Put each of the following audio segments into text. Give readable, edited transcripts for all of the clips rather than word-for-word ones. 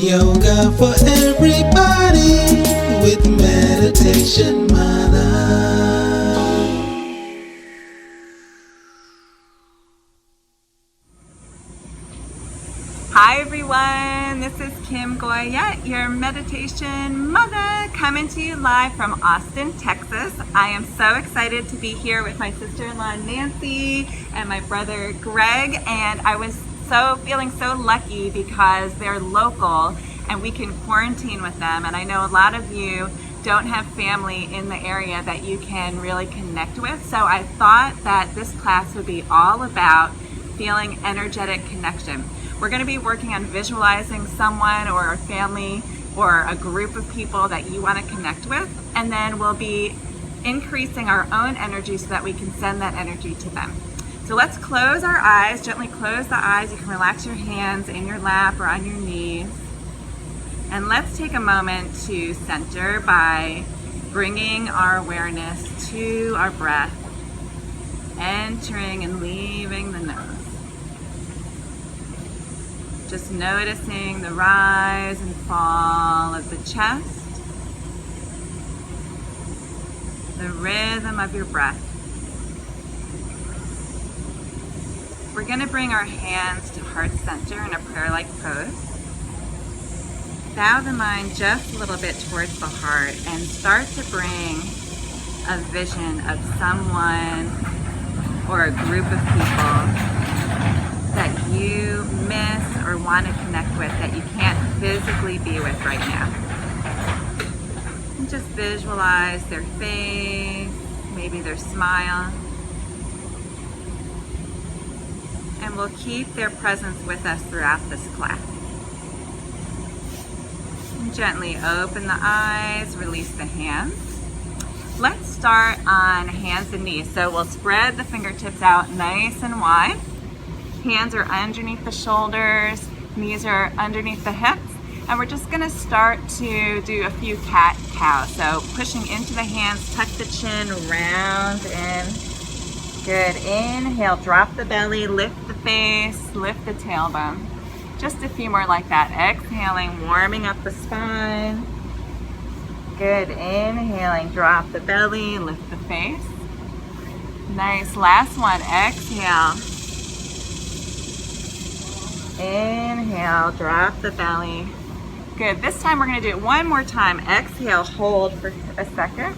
Yoga for everybody with Meditation Mutha. Hi everyone, this is Kim Goyette, your Meditation Mutha, coming to you live from Austin, Texas. I am so excited to be here with my sister-in-law Nancy and my brother Greg, and I was feeling so lucky because they're local and we can quarantine with them, and I know a lot of you don't have family in the area that you can really connect with, so I thought that this class would be all about feeling energetic connection. We're going to be working on visualizing someone or a family or a group of people that you want to connect with, and then we'll be increasing our own energy so that we can send that energy to them. So let's close our eyes, gently close the eyes. You can relax your hands in your lap or on your knees. And let's take a moment to center by bringing our awareness to our breath, entering and leaving the nose. Just noticing the rise and fall of the chest, the rhythm of your breath. We're going to bring our hands to heart center in a prayer-like pose. Bow the mind just a little bit towards the heart and start to bring a vision of someone or a group of people that you miss or want to connect with that you can't physically be with right now. And just visualize their face, maybe their smile. And we'll keep their presence with us throughout this class. And gently open the eyes, release the hands. Let's start on hands and knees. So we'll spread the fingertips out nice and wide. Hands are underneath the shoulders, knees are underneath the hips, and we're just going to start to do a few cat-cow. So pushing into the hands, tuck the chin, round in. Good. Inhale, drop the belly, lift the face, lift the tailbone. Just a few more like that. Exhaling, warming up the spine. Good. Inhaling, drop the belly, lift the face. Nice. Last one. Exhale. Inhale, drop the belly. Good. This time we're going to do it one more time. Exhale, hold for a second.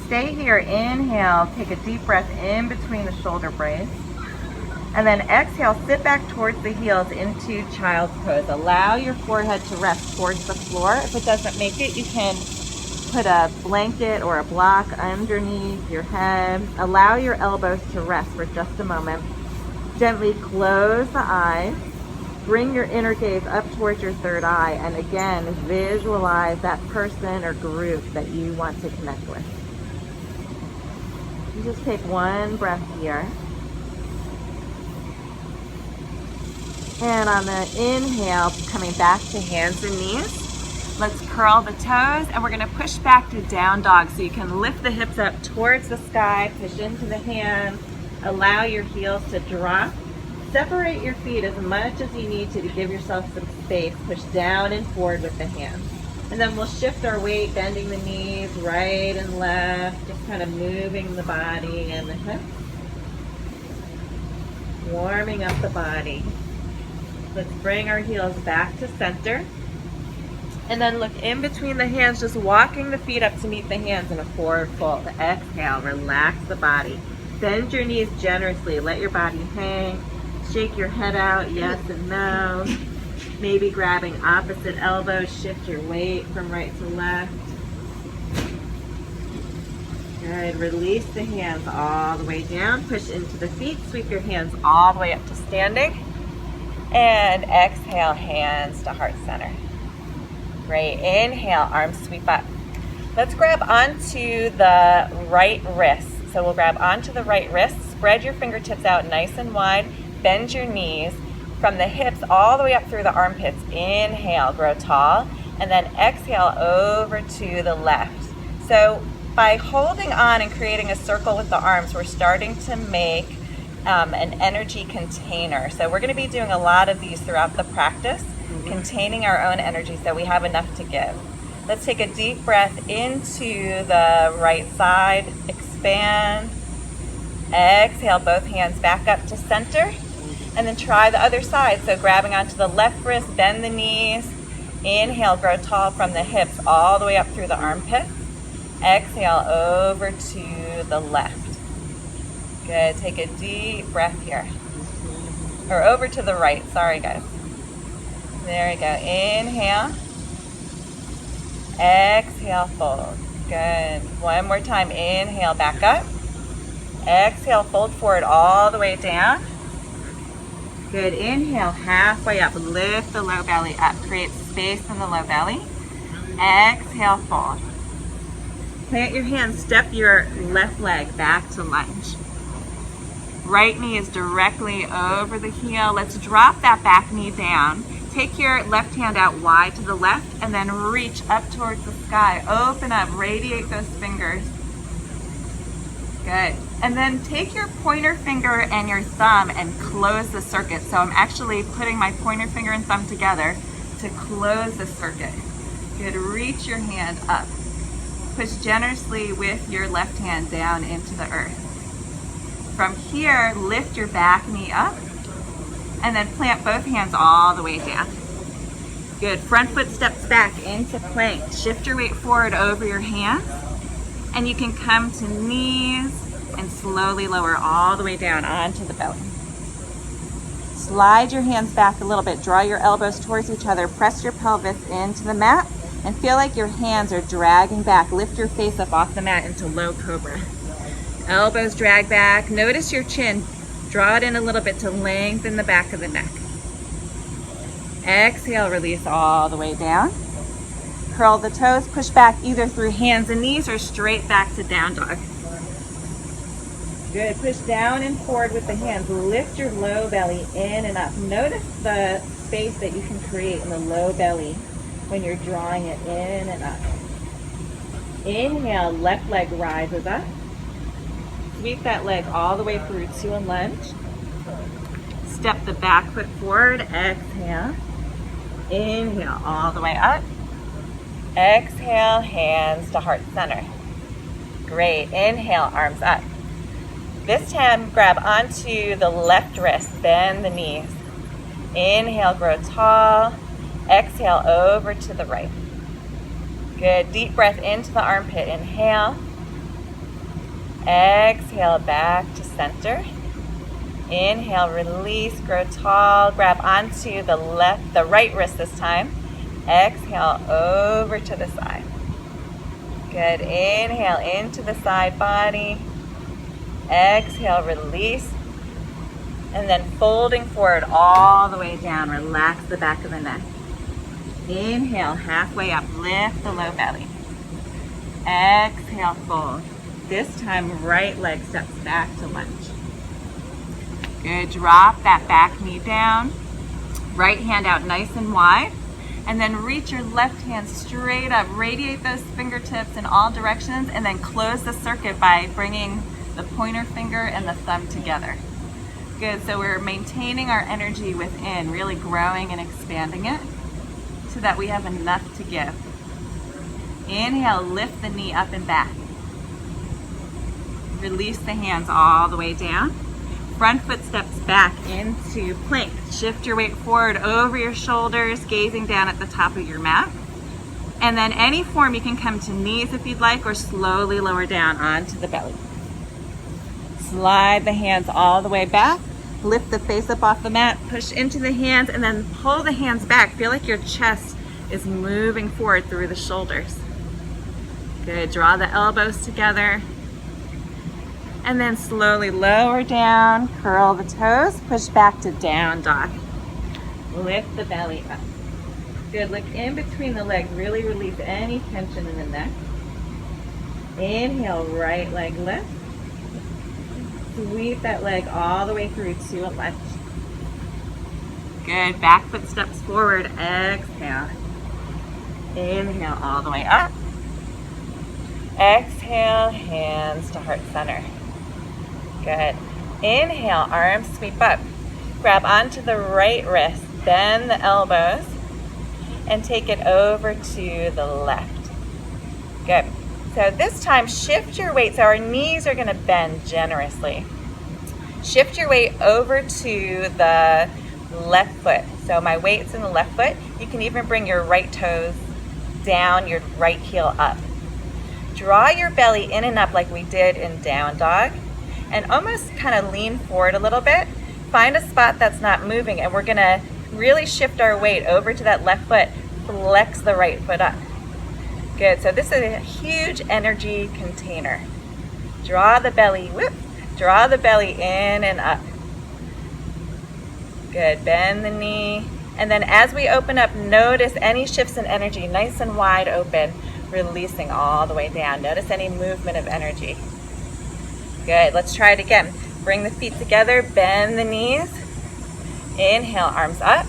Stay here. Inhale, take a deep breath in between the shoulder blades. And then exhale, sit back towards the heels into child's pose. Allow your forehead to rest towards the floor. If it doesn't make it, you can put a blanket or a block underneath your head. Allow your elbows to rest for just a moment. Gently close the eyes. Bring your inner gaze up towards your third eye, and again, visualize that person or group that you want to connect with. You just take one breath here. And on the inhale, coming back to hands and knees, let's curl the toes, and we're going to push back to down dog. So you can lift the hips up towards the sky, push into the hands, allow your heels to drop. Separate your feet as much as you need to give yourself some space. Push down and forward with the hands. And then we'll shift our weight, bending the knees right and left, just kind of moving the body and the hips. Warming up the body. Let's bring our heels back to center. And then look in between the hands, just walking the feet up to meet the hands in a forward fold. Exhale, relax the body. Bend your knees generously. Let your body hang. Shake your head out, yes and no. Maybe grabbing opposite elbows, shift your weight from right to left. Good, release the hands all the way down. Push into the feet, sweep your hands all the way up to standing. And exhale, hands to heart center. Great, inhale, arms sweep up. Let's grab onto the right wrist. So we'll grab onto the right wrist, spread your fingertips out nice and wide. Bend your knees from the hips all the way up through the armpits. Inhale, grow tall, and then exhale over to the left. So by holding on and creating a circle with the arms, we're starting to make an energy container. So we're going to be doing a lot of these throughout the practice. containing our own energy so we have enough to give. Let's take a deep breath into the right side, expand, exhale, both hands back up to center, and then try the other side. So grabbing onto the left wrist, bend the knees, inhale, grow tall from the hips all the way up through the armpits. Exhale, over to the left. Good, take a deep breath here. Or over to the right, sorry guys. There we go, inhale. Exhale, fold. Good, one more time, inhale, back up. Exhale, fold forward all the way down. Good, inhale, halfway up, lift the low belly up, create space in the low belly. Exhale, fold. Plant your hands, step your left leg back to lunge. Right knee is directly over the heel. Let's drop that back knee down. Take your left hand out wide to the left and then reach up towards the sky. Open up, radiate those fingers. Good. And then take your pointer finger and your thumb and close the circuit. So I'm actually putting my pointer finger and thumb together to close the circuit. Good. Reach your hand up. Push generously with your left hand down into the earth. From here, lift your back knee up and then plant both hands all the way down. Good. Front foot steps back into plank. Shift your weight forward over your hands, and you can come to knees and slowly lower all the way down onto the belly. Slide your hands back a little bit. Draw your elbows towards each other. Press your pelvis into the mat and feel like your hands are dragging back. Lift your face up off the mat into low cobra. Elbows drag back. Notice your chin. Draw it in a little bit to lengthen the back of the neck. Exhale, release all the way down. Curl the toes, push back either through hands and knees or straight back to down dog. Good, push down and forward with the hands. Lift your low belly in and up. Notice the space that you can create in the low belly when you're drawing it in and up. Inhale, left leg rises up. Sweep that leg all the way through to a lunge. Step the back foot forward, exhale. Inhale all the way up. Exhale, hands to heart center. Great, inhale, arms up. This time, grab onto the left wrist, bend the knees. Inhale, grow tall. Exhale, over to the right. Good, deep breath into the armpit, inhale. Exhale, back to center. Inhale, release, grow tall. Grab onto the right wrist this time. Exhale, over to the side. Good, inhale into the side body. Exhale, release. And then folding forward all the way down. Relax the back of the neck. Inhale, halfway up, lift the low belly. Exhale, fold. This time, right leg steps back to lunge. Good, drop that back knee down. Right hand out nice and wide. And then reach your left hand straight up. Radiate those fingertips in all directions and then close the circuit by bringing the pointer finger and the thumb together. Good, so we're maintaining our energy within, really growing and expanding it so that we have enough to give. Inhale, lift the knee up and back. Release the hands all the way down. Front foot steps back into plank. Shift your weight forward over your shoulders, gazing down at the top of your mat. And then any form, you can come to knees if you'd like, or slowly lower down onto the belly. Slide the hands all the way back. Lift the face up off the mat, push into the hands, and then pull the hands back. Feel like your chest is moving forward through the shoulders. Good, draw the elbows together. And then slowly lower down, curl the toes, push back to down dog. Lift the belly up. Good, look in between the legs, really release any tension in the neck. Inhale, right leg lift. Sweep that leg all the way through to a lunge. Good, back foot steps forward, exhale. Inhale all the way up. Exhale, hands to heart center. Good. Inhale, arms sweep up. Grab onto the right wrist, bend the elbows. and take it over to the left. Good. So this time, shift your weight. So our knees are going to bend generously. Shift your weight over to the left foot. So my weight's in the left foot. You can even bring your right toes down, your right heel up. Draw your belly in and up like we did in down dog, and almost kind of lean forward a little bit. Find a spot that's not moving, and we're going to really shift our weight over to that left foot. Flex the right foot up. Good. So this is a huge energy container. Draw the belly, draw the belly in and up. Good. Bend the knee. And then as we open up, notice any shifts in energy, nice and wide open, releasing all the way down. Notice any movement of energy. Good. Let's try it again. Bring the feet together, bend the knees. Inhale, arms up.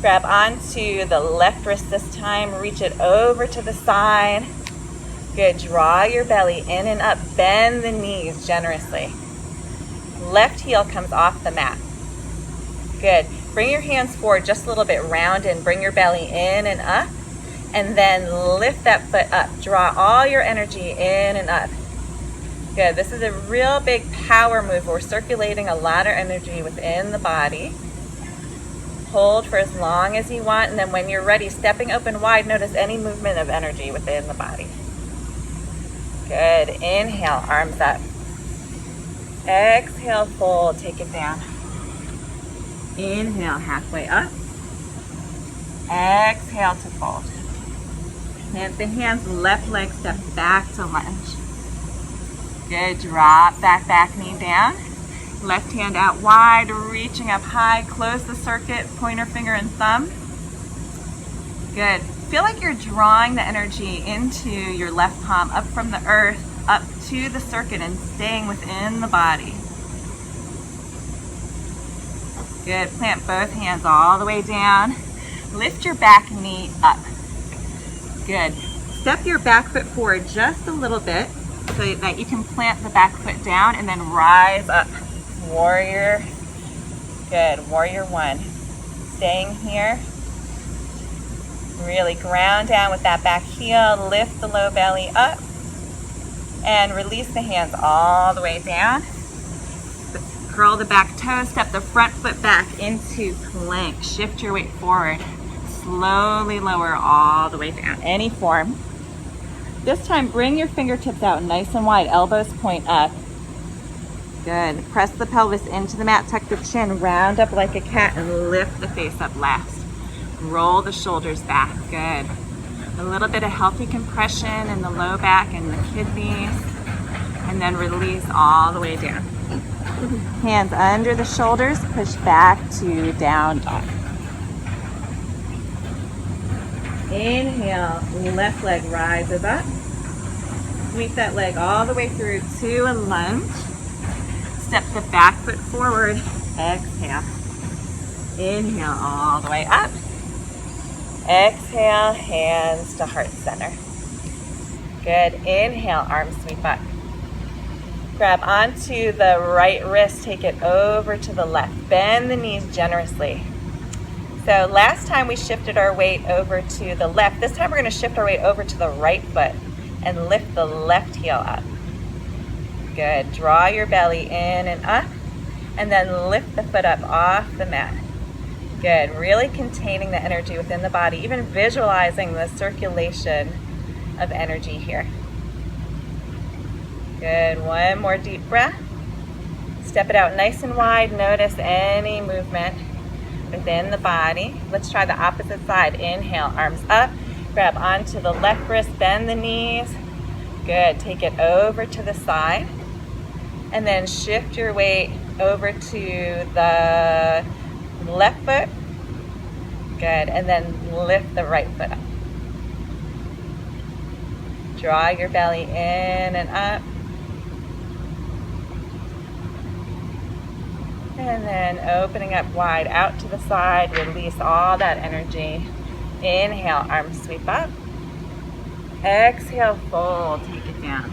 Grab onto the left wrist this time. Reach it over to the side. Good. Draw your belly in and up. Bend the knees generously. Left heel comes off the mat. Good. Bring your hands forward just a little bit. Round and bring your belly in and up. And then lift that foot up. Draw all your energy in and up. Good. This is a real big power move. We're circulating a lot of energy within the body. Hold for as long as you want, and then when you're ready, stepping open wide, notice any movement of energy within the body. Good. Inhale, arms up. Exhale, fold, take it down. Inhale, halfway up. Exhale to fold. Plant the hands, left leg step back to lunge. Good. Drop that back knee down. Left hand out wide, reaching up high. Close the circuit, pointer finger and thumb. Good. Feel like you're drawing the energy into your left palm, up from the earth, up to the circuit, and staying within the body. Good. Plant both hands all the way down. Lift your back knee up. Good. Step your back foot forward just a little bit so that you can plant the back foot down and then rise up. Warrior. Good. Warrior one. Staying here. Really ground down with that back heel. Lift the low belly up. And release the hands all the way down. Curl the back toes. Step the front foot back into plank. Shift your weight forward. Slowly lower all the way down. Any form. This time, bring your fingertips out nice and wide. Elbows point up. Good. Press the pelvis into the mat. Tuck the chin. Round up like a cat and lift the face up last. Roll the shoulders back. Good. A little bit of healthy compression in the low back and the kidneys. And then release all the way down. Hands under the shoulders. Push back to down dog. Inhale. Left leg rises up. Sweep that leg all the way through to a lunge. Step the back foot forward. Exhale. Inhale all the way up. Exhale, hands to heart center. Good. Inhale, arms sweep up. Grab onto the right wrist. Take it over to the left. Bend the knees generously. So last time we shifted our weight over to the left. This time we're going to shift our weight over to the right foot and lift the left heel up. Good. Draw your belly in and up, and then lift the foot up off the mat. Good. Really containing the energy within the body, even visualizing the circulation of energy here. Good. One more deep breath. Step it out nice and wide. Notice any movement within the body. Let's try the opposite side. Inhale, arms up. Grab onto the left wrist, bend the knees. Good. Take it over to the side. And then shift your weight over to the left foot. Good. And then lift the right foot up. Draw your belly in and up. And then opening up wide out to the side. Release all that energy. Inhale, arms sweep up. Exhale, fold. Take it down.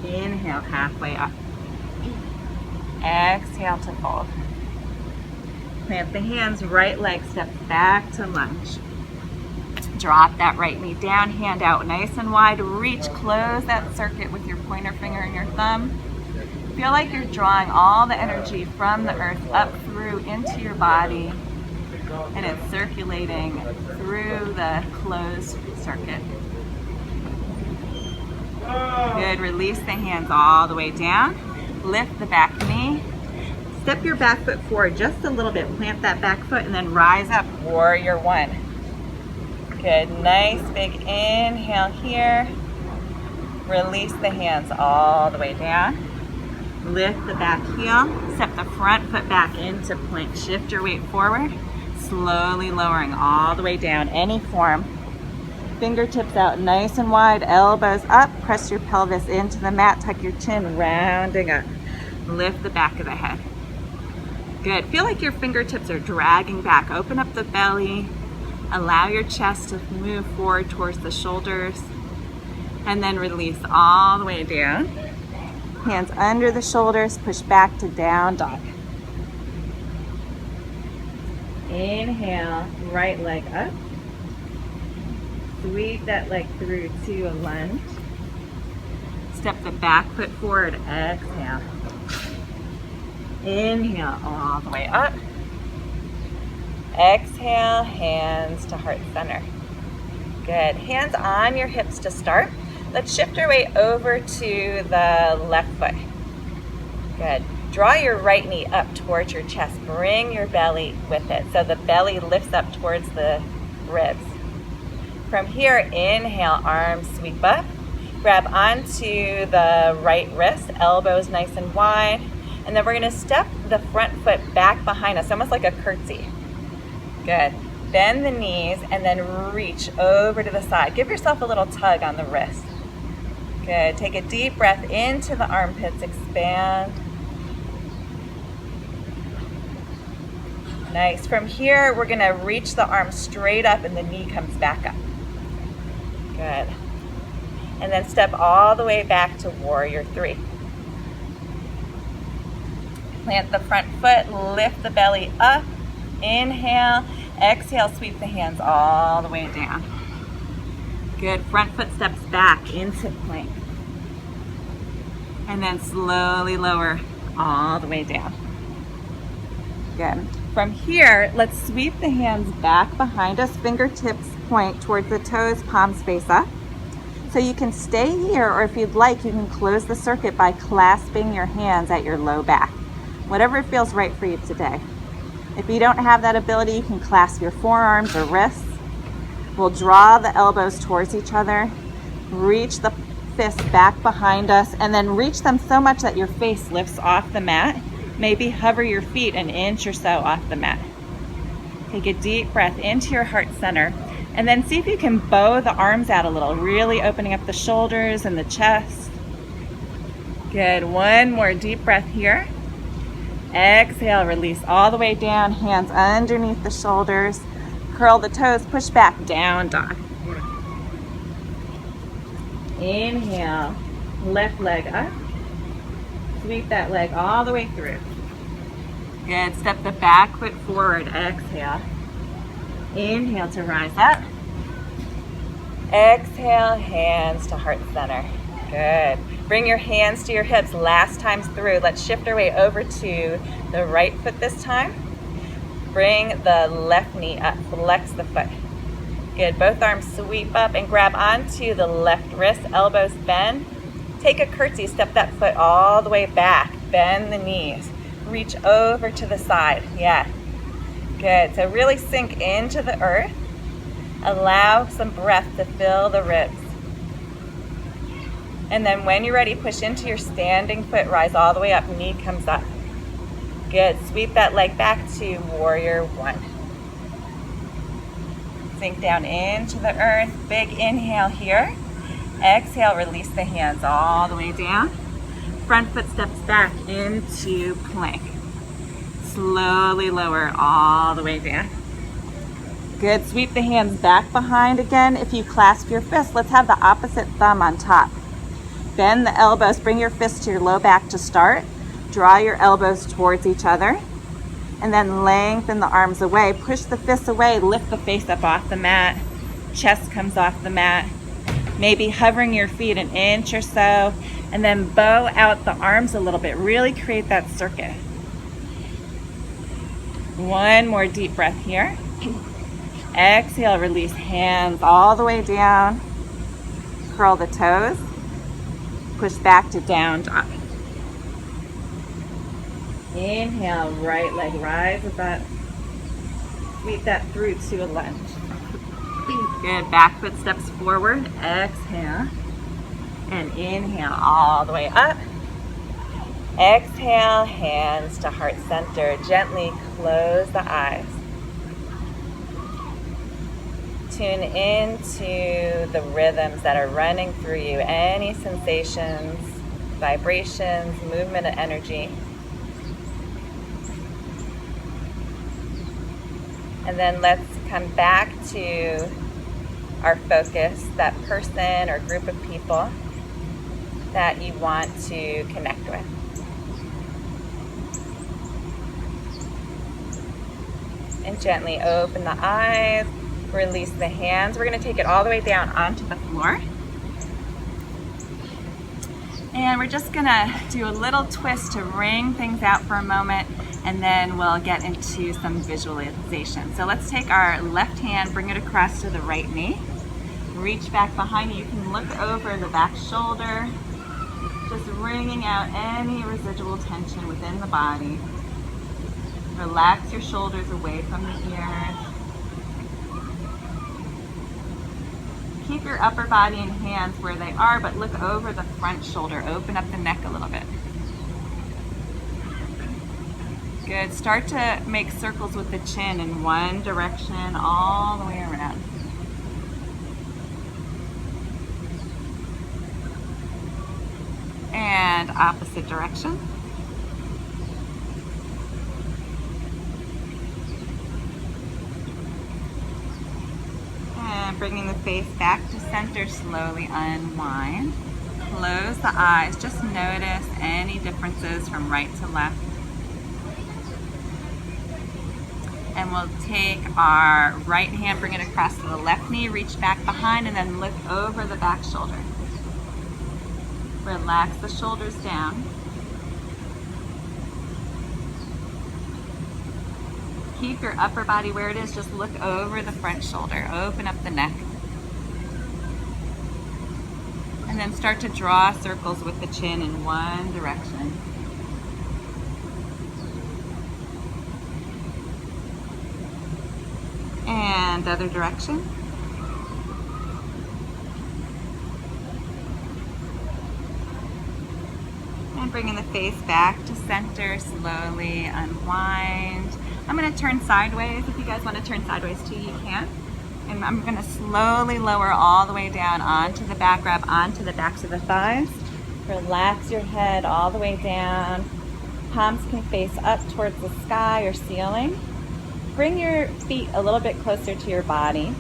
Inhale, halfway up. Exhale to fold. Plant the hands, right leg step back to lunge. Drop that right knee down, hand out nice and wide. Reach, close that circuit with your pointer finger and your thumb. Feel like you're drawing all the energy from the earth up through into your body, and it's circulating through the closed circuit. Good, release the hands all the way down. Lift the back knee. Step your back foot forward just a little bit. Plant that back foot and then rise up, warrior one. Good, nice big inhale here. Release the hands all the way down. Lift the back heel. Step the front foot back into plank. Shift your weight forward. Slowly lowering all the way down, any form. Fingertips out nice and wide, elbows up. Press your pelvis into the mat. Tuck your chin, rounding up. Lift the back of the head. Good. Feel like your fingertips are dragging back. Open up the belly. Allow your chest to move forward towards the shoulders. And then release all the way down. Hands under the shoulders. Push back to down dog. Inhale, right leg up. Sweep that leg through to a lunge. Step the back foot forward. Exhale. Inhale all the way up. Exhale, hands to heart center. Good. Hands on your hips to start. Let's shift our weight over to the left foot. Good. Draw your right knee up towards your chest. Bring your belly with it so the belly lifts up towards the ribs. From here, inhale, arms sweep up. Grab onto the right wrist, elbows nice and wide. And then we're going to step the front foot back behind us, almost like a curtsy. Good. Bend the knees and then reach over to the side. Give yourself a little tug on the wrist. Good. Take a deep breath into the armpits. Expand. Nice. From here, we're going to reach the arm straight up and the knee comes back up. Good. And then step all the way back to warrior three. Plant the front foot, lift the belly up. Inhale. Exhale, sweep the hands all the way down. Good. Front foot steps back into plank. And then slowly lower all the way down. Good. From here, let's sweep the hands back behind us. Fingertips point towards the toes, palms face up. So you can stay here, or if you'd like, you can close the circuit by clasping your hands at your low back. Whatever feels right for you today. If you don't have that ability, you can clasp your forearms or wrists. We'll draw the elbows towards each other. Reach the fists back behind us, and then reach them so much that your face lifts off the mat. Maybe hover your feet an inch or so off the mat. Take a deep breath into your heart center, and then see if you can bow the arms out a little, really opening up the shoulders and the chest. Good. One more deep breath here. Exhale, release all the way down, hands underneath the shoulders. Curl the toes, push back, down dog. Inhale, left leg up. Sweep that leg all the way through. Good. Step the back foot forward. Exhale. Inhale to rise up. Exhale, hands to heart center. Good. Bring your hands to your hips. Last time through. Let's shift our way over to the right foot this time. Bring the left knee up. Flex the foot. Good. Both arms sweep up and grab onto the left wrist. Elbows bend. Take a curtsy. Step that foot all the way back. Bend the knees. Reach over to the side. Yeah. Good. So really sink into the earth. Allow some breath to fill the ribs. And then when you're ready, push into your standing foot. Rise all the way up. Knee comes up. Good. Sweep that leg back to warrior one. Sink down into the earth. Big inhale here. Exhale, release the hands all the way down. Front foot steps back into plank. Slowly lower all the way down. Good. Sweep the hands back behind again. If you clasp your fists, let's have the opposite thumb on top. Bend the elbows. Bring your fists to your low back to start. Draw your elbows towards each other. And then lengthen the arms away. Push the fists away. Lift the face up off the mat. chest comes off the mat. Maybe hovering your feet an inch or so, and then bow out the arms a little bit. Really create that circuit. One more deep breath here. Exhale, release hands all the way down. Curl the toes. Push back to down dog. Inhale, right leg rises up. Sweep that through to a lunge. Good, back foot steps forward. Exhale. And inhale all the way up. Exhale, hands to heart center. Gently close the eyes. Tune into the rhythms that are running through you. Any sensations, vibrations, movement, and energy. And then let's come back to our focus, that person or group of people that you want to connect with. And gently open the eyes, release the hands. We're going to take it all the way down onto the floor. And we're just going to do a little twist to wring things out for a moment, and then we'll get into some visualization. So let's take our left hand, bring it across to the right knee. Reach back behind you. You can look over the back shoulder, just wringing out any residual tension within the body. Relax your shoulders away from the ears. Keep your upper body and hands where they are, but look over the front shoulder. Open up the neck a little bit. Good. Start to make circles with the chin in one direction all the way around. And opposite direction. And bringing the face back to center, slowly unwind. Close the eyes. Just notice any differences from right to left. And we'll take our right hand, bring it across to the left knee, reach back behind, and then look over the back shoulder. Relax the shoulders down. Keep your upper body where it is. Just look over the front shoulder. Open up the neck. And then start to draw circles with the chin in one direction. And other direction. And bringing the face back to center, slowly unwind. I'm going to turn sideways. If you guys want to turn sideways too, you can. And I'm going to slowly lower all the way down onto the back, grab onto the backs of the thighs. Relax your head all the way down. Palms can face up towards the sky or ceiling. Bring your feet a little bit closer to your body.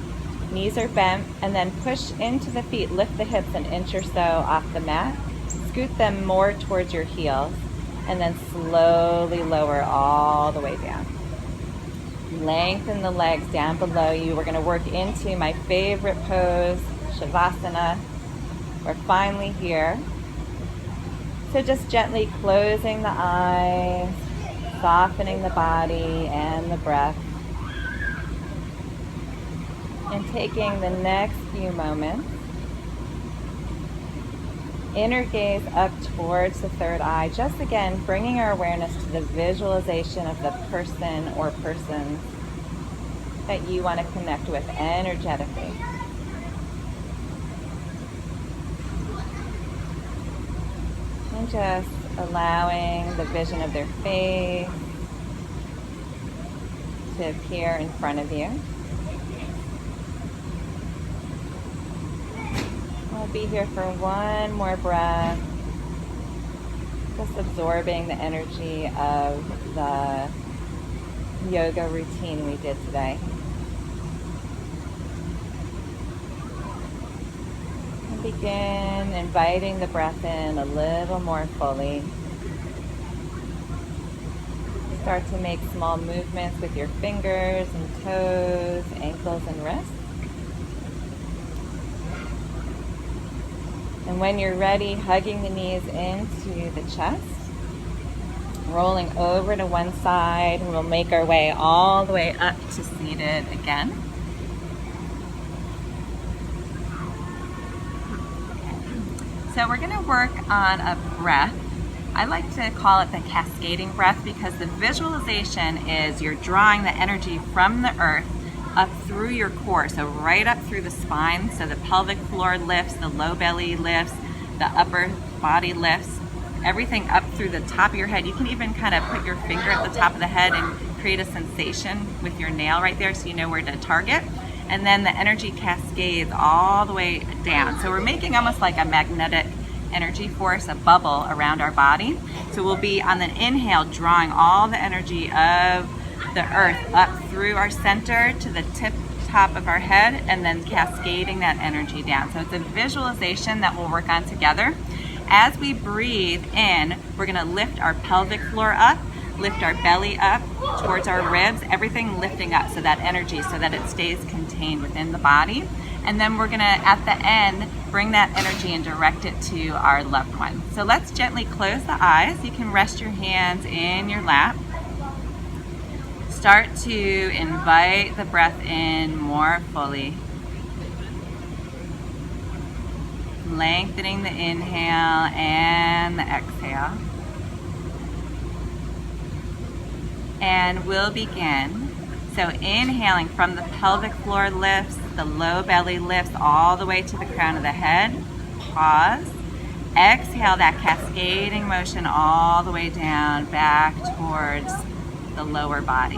Knees are bent, and then push into the feet. Lift the hips an inch or so off the mat. Scoot them more towards your heels, and then slowly lower all the way down. Lengthen the legs down below you. We're going to work into my favorite pose, Shavasana. We're finally here. So just gently closing the eyes, softening the body and the breath. And taking the next few moments, inner gaze up towards the third eye. Just again, bringing our awareness to the visualization of the person or persons that you want to connect with energetically. And just allowing the vision of their face to appear in front of you. We'll be here for one more breath, just absorbing the energy of the yoga routine we did today. And begin inviting the breath in a little more fully. Start to make small movements with your fingers and toes, ankles and wrists. And when you're ready, hugging the knees into the chest, rolling over to one side, and we'll make our way all the way up to seated again. So we're going to work on a breath. I like to call it the cascading breath because the visualization is you're drawing the energy from the earth up through your core, so right up through the spine, so the pelvic floor lifts, the low belly lifts, the upper body lifts, everything up through the top of your head. You can even kind of put your finger at the top of the head and create a sensation with your nail right there so you know where to target. And then the energy cascades all the way down. So we're making almost like a magnetic energy force, a bubble around our body. So we'll be on the inhale drawing all the energy of the earth up through our center to the top of our head, and then cascading that energy down. So it's a visualization that we'll work on together. As we breathe in, we're going to lift our pelvic floor up, lift our belly up towards our ribs, everything lifting up, so that energy, so that it stays contained within the body. And then we're going to, at the end, bring that energy and direct it to our loved one. So let's gently close the eyes. You can rest your hands in your lap. Start to invite the breath in more fully. Lengthening the inhale and the exhale. And we'll begin. So inhaling from the pelvic floor lifts, the low belly lifts all the way to the crown of the head. Pause. Exhale that cascading motion all the way down back towards the lower body.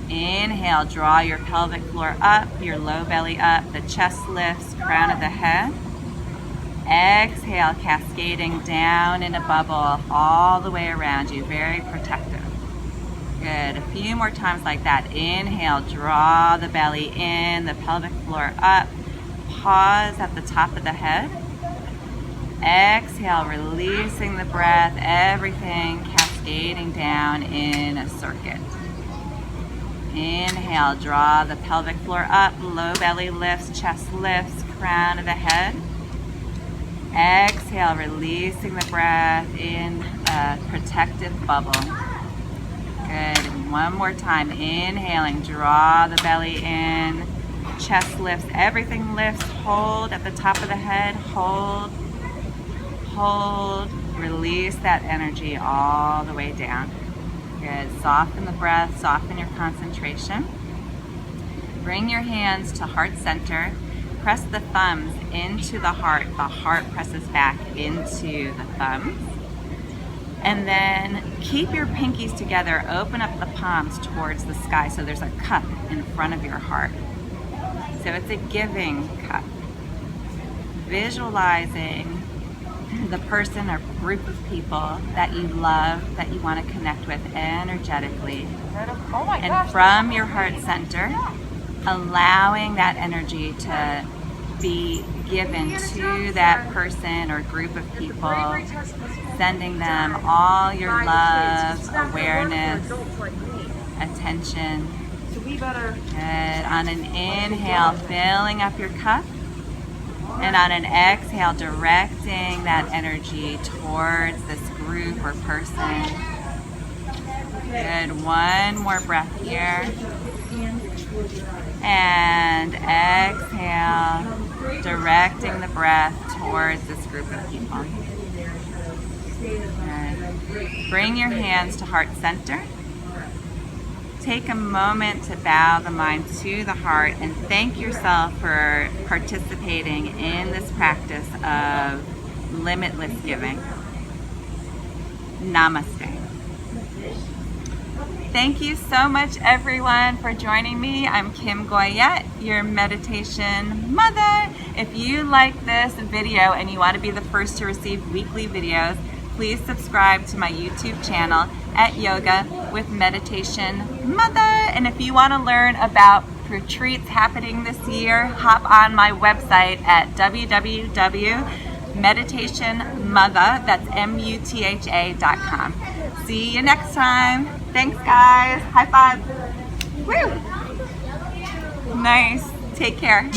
Inhale, draw your pelvic floor up, your low belly up, the chest lifts, crown of the head. Exhale, cascading down in a bubble all the way around you, very protective. Good, a few more times like that. Inhale, draw the belly in, the pelvic floor up. Pause at the top of the head. Exhale, releasing the breath, everything cascading down in a circuit. Inhale, draw the pelvic floor up, low belly lifts, chest lifts, crown of the head. Exhale, releasing the breath in a protective bubble. Good, and one more time. Inhaling, draw the belly in, chest lifts, everything lifts. Hold at the top of the head, hold. Hold, release that energy all the way down. Good, soften the breath, soften your concentration. Bring your hands to heart center. Press the thumbs into the heart presses back into the thumbs. And then keep your pinkies together, open up the palms towards the sky so there's a cup in front of your heart. So it's a giving cup. Visualizing the person or group of people that you love, that you want to connect with energetically. And from your heart center, allowing that energy to be given to that person or group of people, sending them all your love, awareness, attention. Good. On an inhale, filling up your cup. And on an exhale, directing that energy towards this group or person. Good. One more breath here. And exhale, directing the breath towards this group of people. Good. Bring your hands to heart center. Take a moment to bow the mind to the heart and thank yourself for participating in this practice of limitless giving. Namaste. Thank you so much, everyone, for joining me. I'm Kim Goyette, your meditation mother. If you like this video and you want to be the first to receive weekly videos, please subscribe to my YouTube channel at Yoga with Meditation Mutha. And if you want to learn about retreats happening this year, hop on my website at www.meditationmutha, that's MUTHA.com. See you next time. Thanks, guys. High five. Woo! Nice. Take care.